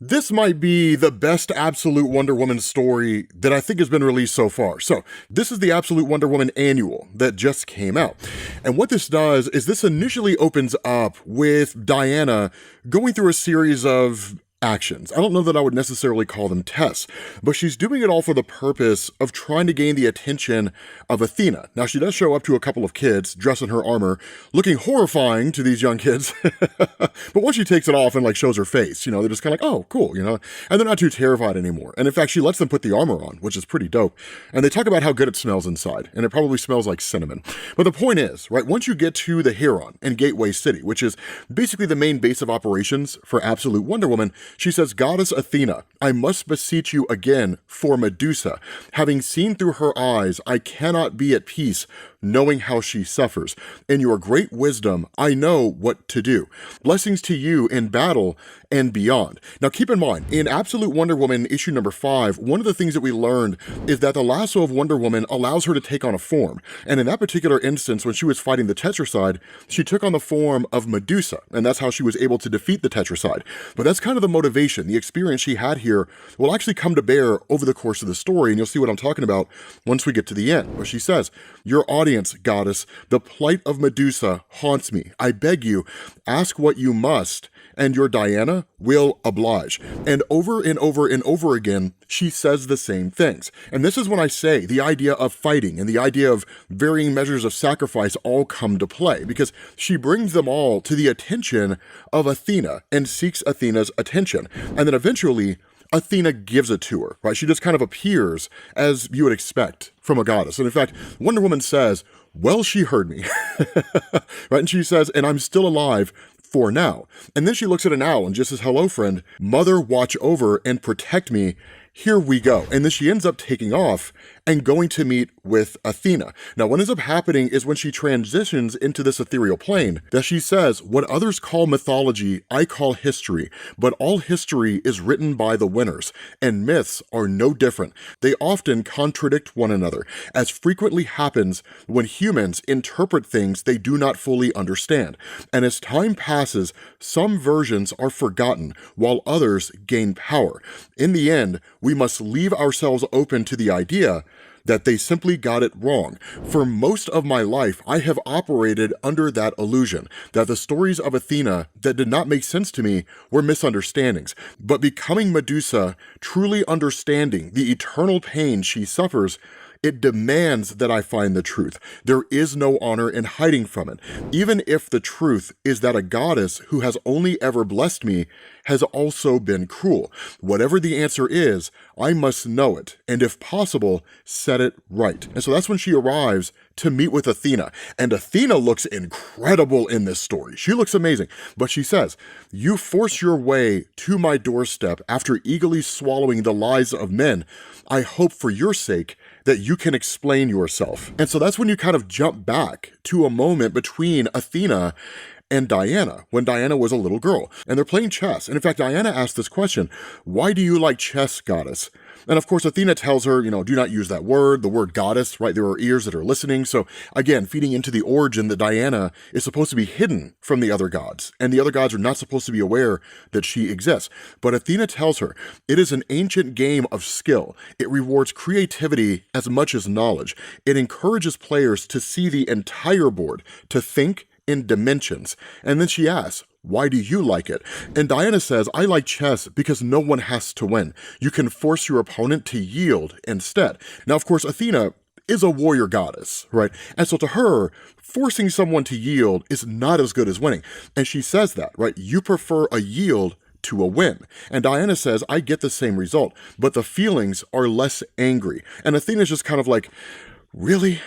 This might be the best Absolute Wonder Woman story that I think has been released so far. So, this is the Absolute Wonder Woman annual that just came out. And what this does is this initially opens up with Diana going through a series of actions. I don't know that I would necessarily call them tests, but she's doing it all for the purpose of trying to gain the attention of Athena. Now, she does show up to a couple of kids dressed in her armor, looking horrifying to these young kids, but once she takes it off and shows her face, they're just kind of like, oh, cool, and they're not too terrified anymore. And in fact, she lets them put the armor on, which is pretty dope. And they talk about how good it smells inside, and it probably smells like cinnamon. But the point is, right, once you get to the Heron in Gateway City, which is basically the main base of operations for Absolute Wonder Woman, she says, "Goddess Athena, I must beseech you again for Medusa. Having seen through her eyes, I cannot be at peace, knowing how she suffers. In your great wisdom, I know what to do. Blessings to you in battle and beyond." Now, keep in mind, in Absolute Wonder Woman issue number 5, one of the things that we learned is that the lasso of Wonder Woman allows her to take on a form. And in that particular instance, when she was fighting the Tetracide, she took on the form of Medusa, and that's how she was able to defeat the Tetracide. But that's kind of the motivation. The experience she had here will actually come to bear over the course of the story, and you'll see what I'm talking about once we get to the end, where she says, "Your audience, goddess, the plight of Medusa haunts me. I beg you, ask what you must, and your Diana will oblige." And over and over and over again, she says the same things. And this is when I say the idea of fighting and the idea of varying measures of sacrifice all come to play, because she brings them all to the attention of Athena and seeks Athena's attention. And then eventually, Athena gives it to her, right? She just kind of appears as you would expect from a goddess. And in fact, Wonder Woman says, "Well, she heard me," right? And she says, "And I'm still alive for now." And then she looks at an owl and just says, "Hello, friend. Mother, watch over and protect me. Here we go." And then she ends up taking off and going to meet with Athena. Now, what ends up happening is when she transitions into this ethereal plane, that she says, "What others call mythology, I call history, but all history is written by the winners, and myths are no different. They often contradict one another, as frequently happens when humans interpret things they do not fully understand. And as time passes, some versions are forgotten, while others gain power. In the end, we must leave ourselves open to the idea that they simply got it wrong. For most of my life, I have operated under that illusion, that the stories of Athena that did not make sense to me were misunderstandings. But becoming Medusa, truly understanding the eternal pain she suffers, it demands that I find the truth. There is no honor in hiding from it, even if the truth is that a goddess who has only ever blessed me has also been cruel. Whatever the answer is, I must know it, and if possible, set it right." And so that's when she arrives to meet with Athena. And Athena looks incredible in this story. She looks amazing. But she says, "You force your way to my doorstep after eagerly swallowing the lies of men. I hope for your sake that you can explain yourself." And so that's when you kind of jump back to a moment between Athena and Diana, when Diana was a little girl, and they're playing chess. And in fact, Diana asked this question, "Why do you like chess, goddess?" And of course, Athena tells her, do not use that word, the word goddess, right? There are ears that are listening. So again, feeding into the origin that Diana is supposed to be hidden from the other gods, and the other gods are not supposed to be aware that she exists. But Athena tells her, it is an ancient game of skill. It rewards creativity as much as knowledge. It encourages players to see the entire board, to think in dimensions. And then she asks, "Why do you like it?" And Diana says, "I like chess because no one has to win. You can force your opponent to yield instead." Now, of course, Athena is a warrior goddess, right? And so to her, forcing someone to yield is not as good as winning. And she says that, right? You prefer a yield to a win. And Diana says, "I get the same result, but the feelings are less angry." And Athena's just kind of like, "Really?"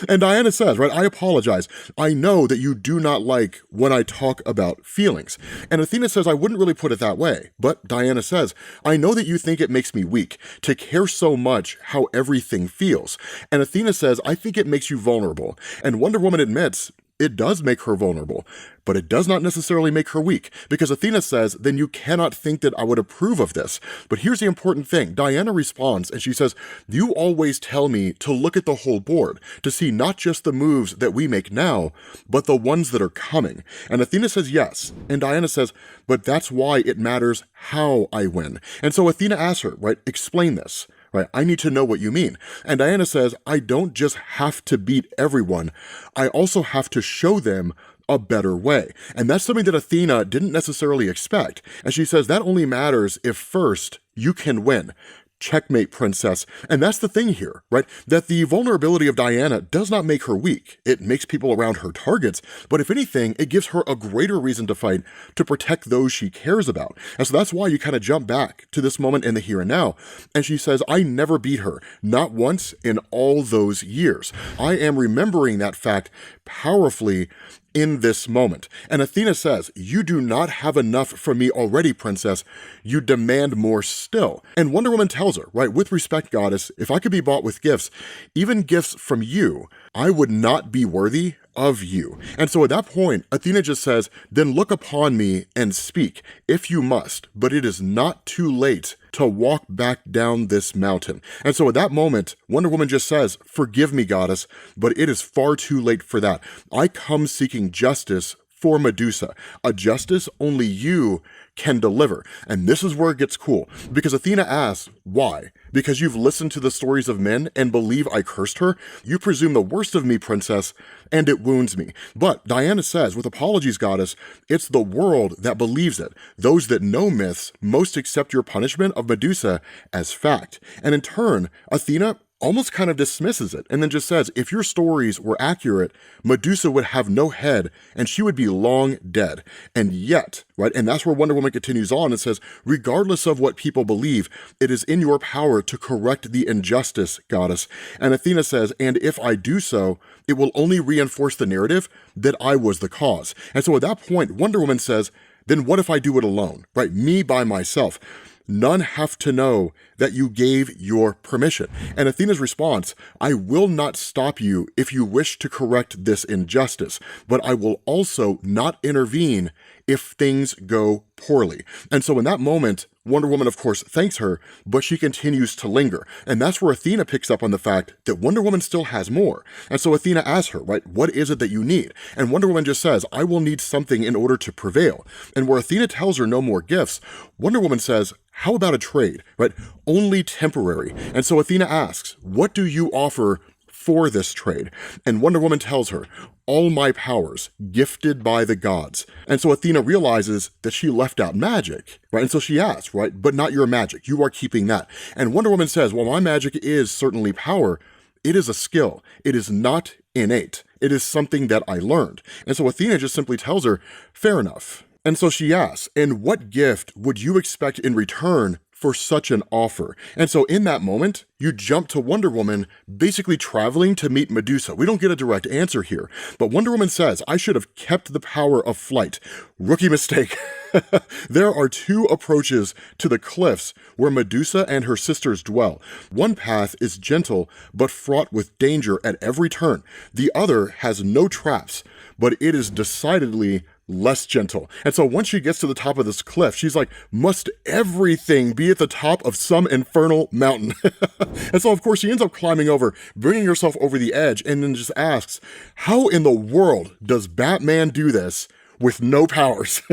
And Diana says, right, "I apologize. I know that you do not like when I talk about feelings." And Athena says, "I wouldn't really put it that way." But Diana says, "I know that you think it makes me weak to care so much how everything feels." And Athena says, "I think it makes you vulnerable." And Wonder Woman admits, it does make her vulnerable, but it does not necessarily make her weak, because Athena says, then you cannot think that I would approve of this. But here's the important thing. Diana responds, and she says, you always tell me to look at the whole board, to see not just the moves that we make now, but the ones that are coming. And Athena says yes, and Diana says, but that's why it matters how I win. And so Athena asks her, right, explain this. Right, I need to know what you mean. And Diana says, I don't just have to beat everyone, I also have to show them a better way. And that's something that Athena didn't necessarily expect. And she says, that only matters if first you can win. Checkmate, princess. And that's the thing here, right? That the vulnerability of Diana does not make her weak. It makes people around her targets, but if anything, it gives her a greater reason to fight, to protect those she cares about. And so that's why you kind of jump back to this moment in the here and now. And she says, I never beat her, not once in all those years. I am remembering that fact powerfully in this moment. And Athena says, you do not have enough from me already, princess. You demand more still. And Wonder Woman tells her, right, with respect, goddess, if I could be bought with gifts, even gifts from you, I would not be worthy of you. And so at that point, Athena just says, then look upon me and speak, if you must, but it is not too late to walk back down this mountain. And so at that moment, Wonder Woman just says, forgive me, goddess, but it is far too late for that. I come seeking justice for Medusa, a justice only you can deliver. And this is where it gets cool, because Athena asks, why? Because you've listened to the stories of men and believe I cursed her? You presume the worst of me, princess, and it wounds me. But Diana says, with apologies, goddess, it's the world that believes it. Those that know myths most accept your punishment of Medusa as fact. And in turn, Athena almost kind of dismisses it and then just says, if your stories were accurate, Medusa would have no head and she would be long dead. And yet, right, and that's where Wonder Woman continues on and says, regardless of what people believe, it is in your power to correct the injustice, goddess. And Athena says, and if I do so, it will only reinforce the narrative that I was the cause. And so at that point, Wonder Woman says, then what if I do it alone, right? Me by myself. None have to know that you gave your permission. And Athena's response, I will not stop you if you wish to correct this injustice, but I will also not intervene if things go poorly. And so in that moment, Wonder Woman, of course, thanks her, but she continues to linger. And that's where Athena picks up on the fact that Wonder Woman still has more. And so Athena asks her, right, what is it that you need? And Wonder Woman just says, I will need something in order to prevail. And where Athena tells her no more gifts, Wonder Woman says, how about a trade, right? Only temporary. And so Athena asks, what do you offer for this trade? And Wonder Woman tells her, all my powers gifted by the gods. And so Athena realizes that she left out magic, right? And so she asks, right, but not your magic. You are keeping that. And Wonder Woman says, well, my magic is certainly power. It is a skill. It is not innate. It is something that I learned. And so Athena just simply tells her, fair enough. And so she asks, and what gift would you expect in return for such an offer? And so in that moment, you jump to Wonder Woman basically traveling to meet Medusa. We don't get a direct answer here, but Wonder Woman says, I should have kept the power of flight. Rookie mistake. There are two approaches to the cliffs where Medusa and her sisters dwell. One path is gentle, but fraught with danger at every turn. The other has no traps, but it is decidedly less gentle. And so once she gets to the top of this cliff, she's like, must everything be at the top of some infernal mountain? And so of course she ends up climbing over, bringing herself over the edge, and then just asks, how in the world does Batman do this with no powers?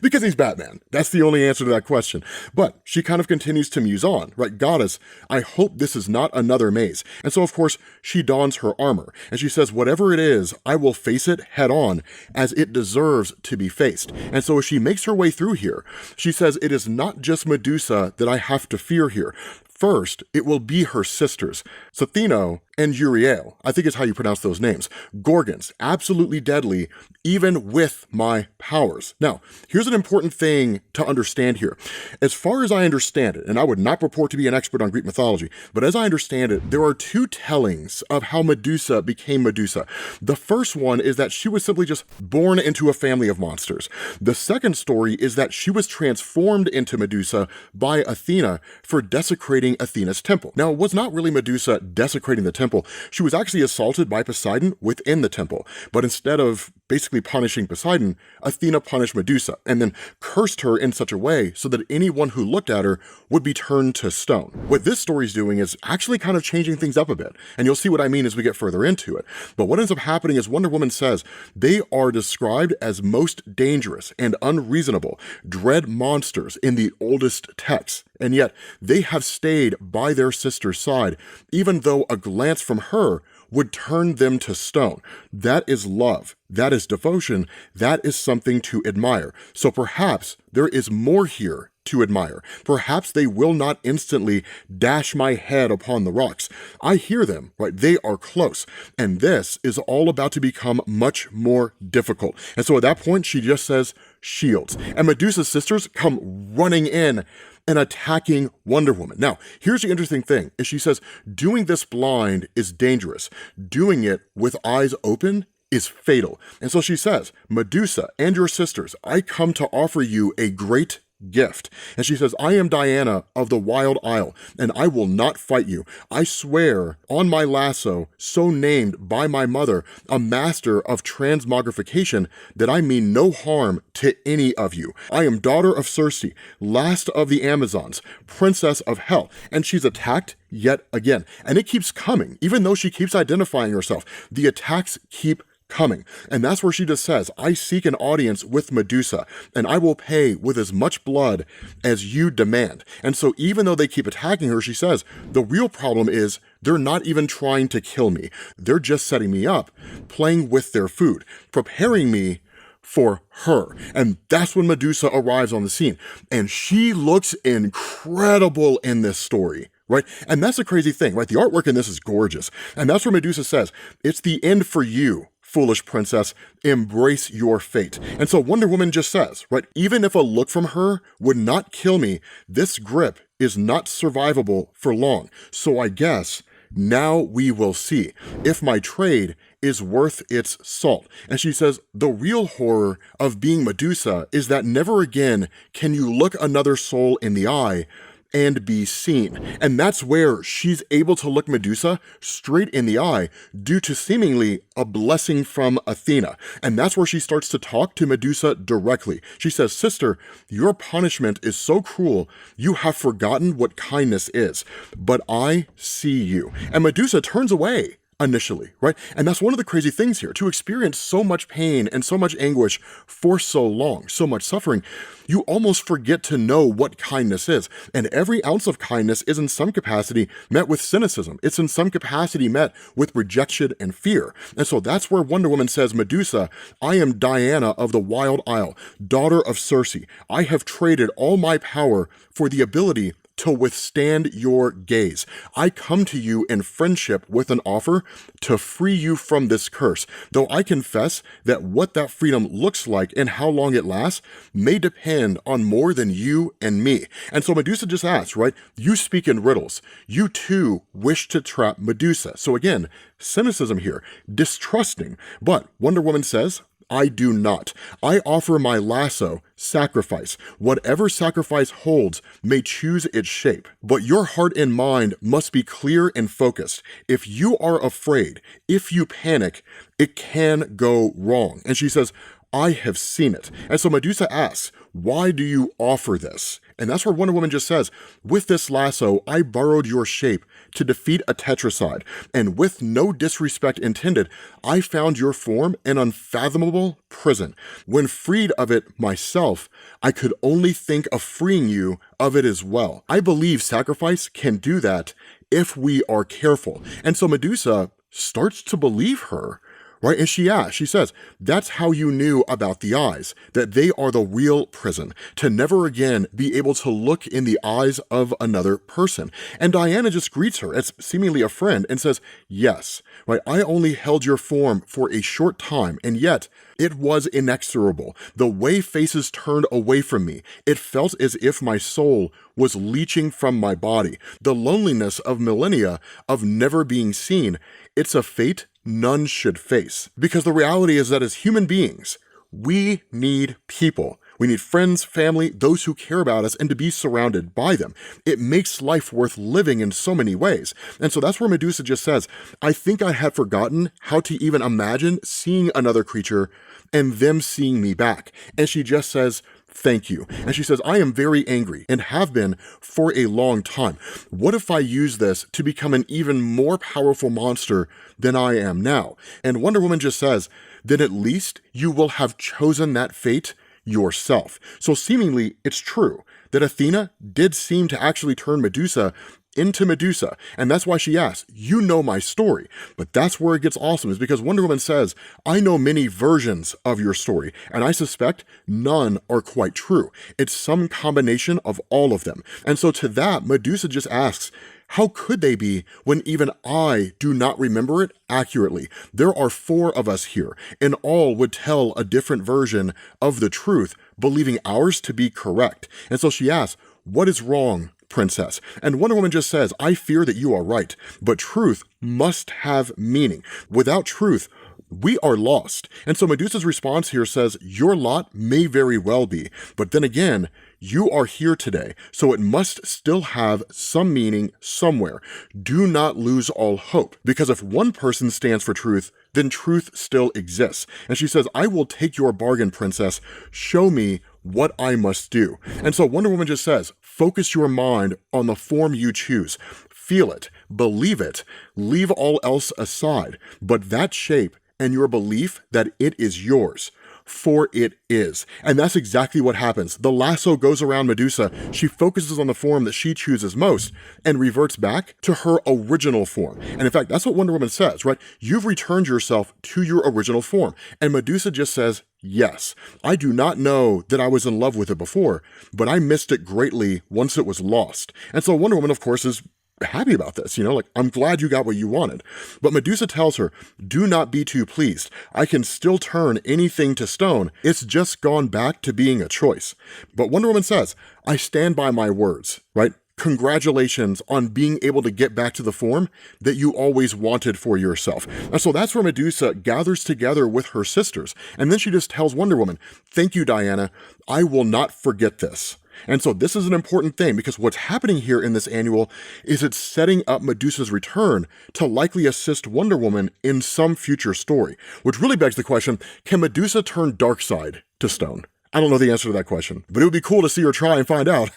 Because he's Batman. That's the only answer to that question. But she kind of continues to muse on, right? Goddess, I hope this is not another maze. And so of course she dons her armor and she says, whatever it is, I will face it head on as it deserves to be faced. And so as she makes her way through here, she says, it is not just Medusa that I have to fear here. First, it will be her sisters, Athena and Uriel, I think is how you pronounce those names. Gorgons, absolutely deadly, even with my powers. Now, here's an important thing to understand here. As far as I understand it, and I would not purport to be an expert on Greek mythology, but as I understand it, there are two tellings of how Medusa became Medusa. The first one is that she was simply just born into a family of monsters. The second story is that she was transformed into Medusa by Athena for desecrating Athena's temple. Now, it was not really Medusa desecrating the temple. She was actually assaulted by Poseidon within the temple. But instead of basically punishing Poseidon, Athena punished Medusa and then cursed her in such a way so that anyone who looked at her would be turned to stone. What this story's doing is actually kind of changing things up a bit, and you'll see what I mean as we get further into it. But what ends up happening is Wonder Woman says they are described as most dangerous and unreasonable, dread monsters in the oldest texts, and yet they have stayed by their sister's side, even though a glance from her would turn them to stone. That is love. That is devotion. That is something to admire. So perhaps there is more here to admire. Perhaps they will not instantly dash my head upon the rocks. I hear them, right? They are close. And this is all about to become much more difficult. And so at that point, she just says, shields. And Medusa's sisters come running in and attacking Wonder Woman. Now, here's the interesting thing, is she says, doing this blind is dangerous. Doing it with eyes open is fatal. And so she says, Medusa and your sisters, I come to offer you a great gift. And she says, I am Diana of the Wild Isle, and I will not fight you. I swear on my lasso, so named by my mother, a master of transmogrification, that I mean no harm to any of you. I am daughter of Circe, last of the Amazons, princess of hell. And she's attacked yet again. And it keeps coming, even though she keeps identifying herself. The attacks keep coming. And that's where she just says, I seek an audience with Medusa, and I will pay with as much blood as you demand. And so even though they keep attacking her, she says, the real problem is they're not even trying to kill me. They're just setting me up, playing with their food, preparing me for her. And that's when Medusa arrives on the scene. And she looks incredible in this story, right? And that's the crazy thing, right? The artwork in this is gorgeous. And that's where Medusa says, it's the end for you, foolish princess, embrace your fate. And so Wonder Woman just says, right, even if a look from her would not kill me, this grip is not survivable for long. So I guess now we will see if my trade is worth its salt. And she says, the real horror of being Medusa is that never again can you look another soul in the eye and be seen. And that's where she's able to look Medusa straight in the eye due to seemingly a blessing from Athena. And that's where she starts to talk to Medusa directly. She says, sister, your punishment is so cruel, you have forgotten what kindness is, but I see you. And Medusa turns away initially, right? And that's one of the crazy things here. To experience so much pain and so much anguish for so long, so much suffering, you almost forget to know what kindness is. And every ounce of kindness is in some capacity met with cynicism. It's in some capacity met with rejection and fear. And so that's where Wonder Woman says, Medusa, I am Diana of the Wild Isle, daughter of Circe. I have traded all my power for the ability to withstand your gaze. I come to you in friendship with an offer to free you from this curse, though I confess that what that freedom looks like and how long it lasts may depend on more than you and me. And so Medusa just asks, right, you speak in riddles. You too wish to trap Medusa. So again, cynicism here, distrusting. But Wonder Woman says, I do not. I offer my lasso, sacrifice. Whatever sacrifice holds may choose its shape, but your heart and mind must be clear and focused. If you are afraid, if you panic, it can go wrong. And she says, I have seen it. And so Medusa asks, why do you offer this? And that's where Wonder Woman just says, with this lasso, I borrowed your shape to defeat a tetracide, and with no disrespect intended, I found your form an unfathomable prison. When freed of it myself, I could only think of freeing you of it as well. I believe sacrifice can do that if we are careful. And so Medusa starts to believe her, right? And she asks, she says, that's how you knew about the eyes, that they are the real prison, to never again be able to look in the eyes of another person. And Diana just greets her as seemingly a friend and says, yes, right? I only held your form for a short time, and yet it was inexorable. The way faces turned away from me, it felt as if my soul was leeching from my body. The loneliness of millennia of never being seen, it's a fate none should face. Because the reality is that as human beings, we need people. We need friends, family, those who care about us, and to be surrounded by them. It makes life worth living in so many ways. And so that's where Medusa just says, I think I had forgotten how to even imagine seeing another creature and them seeing me back. And she just says, thank you. And she says, I am very angry and have been for a long time. What if I use this to become an even more powerful monster than I am now? And Wonder Woman just says, then at least you will have chosen that fate yourself. So seemingly it's true that Athena did seem to actually turn Medusa into Medusa, and that's why she asks, you know my story. But that's where it gets awesome, is because Wonder Woman says, I know many versions of your story, and I suspect none are quite true. It's some combination of all of them. And so to that, Medusa just asks, how could they be when even I do not remember it accurately? There are 4 of us here, and all would tell a different version of the truth, believing ours to be correct. And so she asks, what is wrong, princess? And Wonder Woman just says, I fear that you are right, but truth must have meaning. Without truth, we are lost. And so Medusa's response here says, your lot may very well be, but then again, you are here today, so it must still have some meaning somewhere. Do not lose all hope, because if one person stands for truth, then truth still exists. And she says, I will take your bargain, princess. Show me what I must do. And so Wonder Woman just says, focus your mind on the form you choose. Feel it, believe it, leave all else aside, but that shape and your belief that it is yours. For it is. And that's exactly what happens. The lasso goes around Medusa, she focuses on the form that she chooses most, and reverts back to her original form. And in fact, that's what Wonder Woman says, right? You've returned yourself to your original form. And Medusa just says, yes, I do not know that I was in love with it before, but I missed it greatly once it was lost. And so Wonder Woman, of course, is happy about this, like, I'm glad you got what you wanted. But Medusa tells her, do not be too pleased. I can still turn anything to stone. It's just gone back to being a choice. But Wonder Woman says, I stand by my words, right? Congratulations on being able to get back to the form that you always wanted for yourself. And so that's where Medusa gathers together with her sisters. And then she just tells Wonder Woman, thank you, Diana. I will not forget this. And so this is an important thing, because what's happening here in this annual is it's setting up Medusa's return to likely assist Wonder Woman in some future story, which really begs the question, can Medusa turn Darkseid to stone? I don't know the answer to that question, but it would be cool to see her try and find out.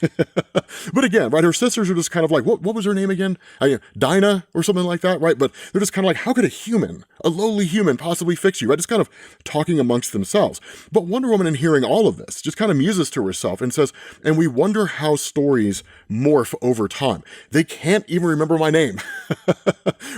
But again, right, her sisters are just kind of like, what was her name again? Dinah or something like that, right? But they're just kind of like, how could a lowly human possibly fix you, right? Just kind of talking amongst themselves. But Wonder Woman, in hearing all of this, just kind of muses to herself and says, and we wonder how stories morph over time. They can't even remember my name,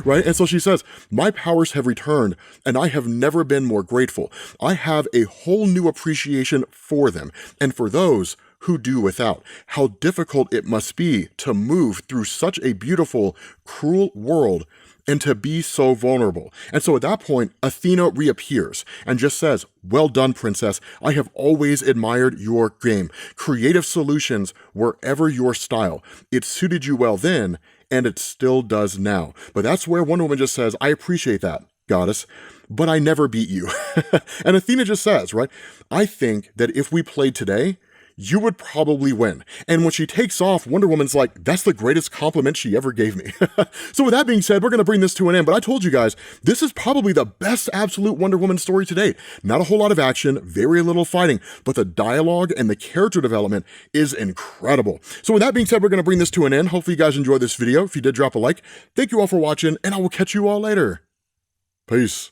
right? And so she says, my powers have returned and I have never been more grateful. I have a whole new appreciation for them and for those who do without. How difficult it must be to move through such a beautiful, cruel world and to be so vulnerable. And so at that point, Athena reappears and just says, well done, princess. I have always admired your game. Creative solutions were ever your style. It suited you well then, and it still does now. But that's where Wonder Woman just says, I appreciate that, goddess, but I never beat you. And Athena just says, right, I think that if we played today, you would probably win. And when she takes off, Wonder Woman's like, that's the greatest compliment she ever gave me. So with that being said, we're going to bring this to an end. But I told you guys, this is probably the best absolute Wonder Woman story to date. Not a whole lot of action, very little fighting, but the dialogue and the character development is incredible. So with that being said, we're going to bring this to an end. Hopefully you guys enjoyed this video. If you did, drop a like. Thank you all for watching, and I will catch you all later. Peace.